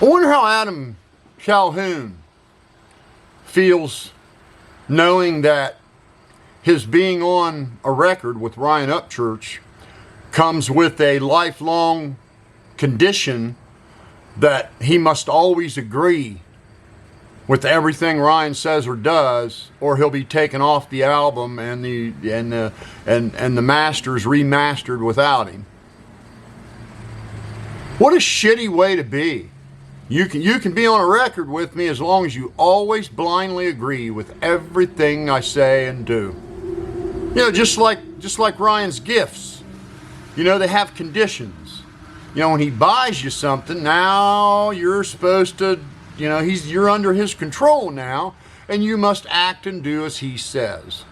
I wonder how Adam Calhoun feels knowing that his being on a record with Ryan Upchurch comes with a lifelong condition that he must always agree with everything Ryan says or does, or he'll be taken off the album and the masters remastered without him. What a shitty way to be. You can be on a record with me as long as you always blindly agree with everything I say and do. You know, just like Ryan's gifts. You know, they have conditions. You know, when he buys you something, now you're supposed to, you know, you're under his control now, and you must act and do as he says.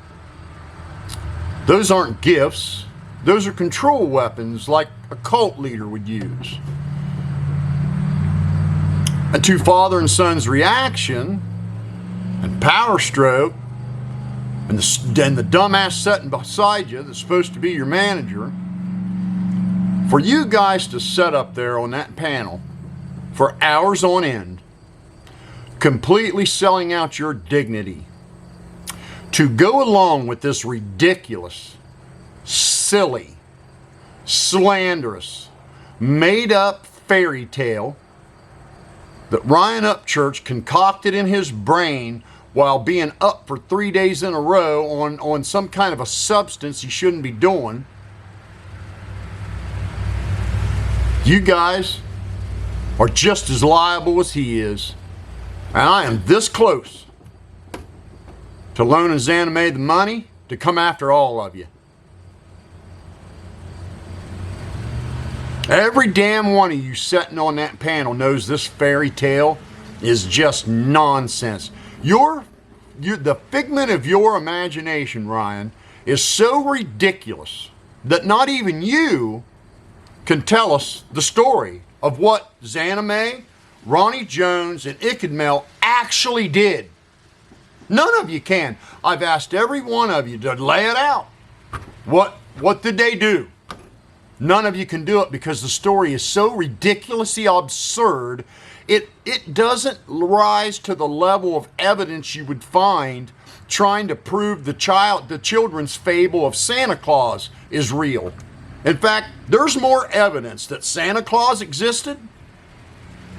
Those aren't gifts. Those are control weapons like a cult leader would use. And to father and son's reaction and power stroke and the dumbass sitting beside you that's supposed to be your manager, for you guys to sit up there on that panel for hours on end, completely selling out your dignity, to go along with this ridiculous, silly, slanderous, made-up fairy tale that Ryan Upchurch concocted in his brain while being up for 3 days in a row on some kind of a substance he shouldn't be doing. You guys are just as liable as he is. And I am this close to loaning Xana May the money to come after all of you. Every damn one of you sitting on that panel knows this fairy tale is just nonsense. The figment of your imagination, Ryan, is so ridiculous that not even you can tell us the story of what Xana May, Ronnie Jones, and Ickadmel actually did. None of you can. I've asked every one of you to lay it out. What did they do? None of you can do it because the story is so ridiculously absurd. It doesn't rise to the level of evidence you would find trying to prove the children's fable of Santa Claus is real. In fact, there's more evidence that Santa Claus existed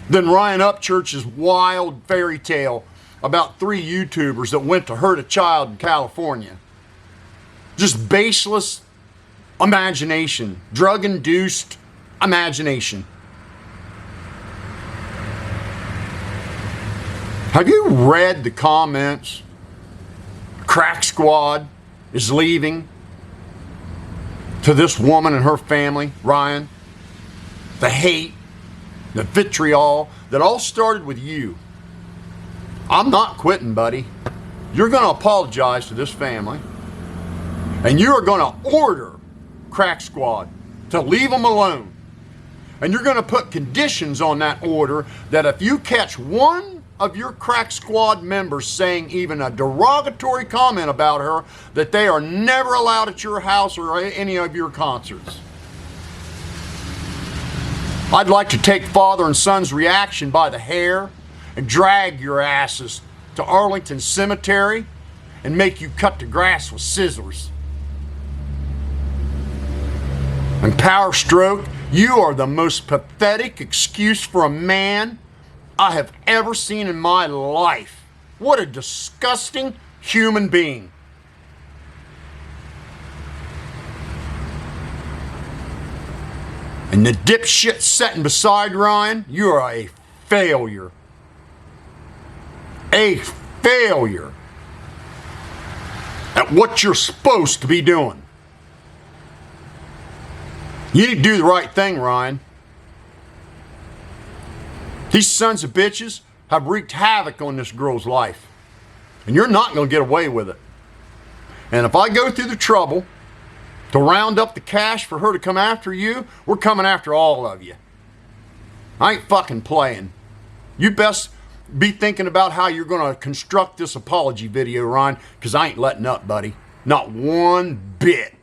than Ryan Upchurch's wild fairy tale about 3 YouTubers that went to hurt a child in California. Just baseless imagination, drug-induced imagination. Have you read the comments? Crack Squad is leaving to this woman and her family, Ryan. The hate, the vitriol that all started with you. I'm not quitting, buddy. You're going to apologize to this family, and you are going to order Crack Squad to leave them alone. And you're going to put conditions on that order that if you catch one of your Crack Squad members saying even a derogatory comment about her, that they are never allowed at your house or any of your concerts. I'd like to take father and son's reaction by the hair and drag your asses to Arlington Cemetery and make you cut the grass with scissors. And Power Stroke, you are the most pathetic excuse for a man I have ever seen in my life. What a disgusting human being. And the dipshit sitting beside Ryan, you are a failure. A failure at what you're supposed to be doing. You need to do the right thing, Ryan. These sons of bitches have wreaked havoc on this girl's life. And you're not going to get away with it. And if I go through the trouble to round up the cash for her to come after you, we're coming after all of you. I ain't fucking playing. You best be thinking about how you're going to construct this apology video, Ryan, because I ain't letting up, buddy. Not one bit.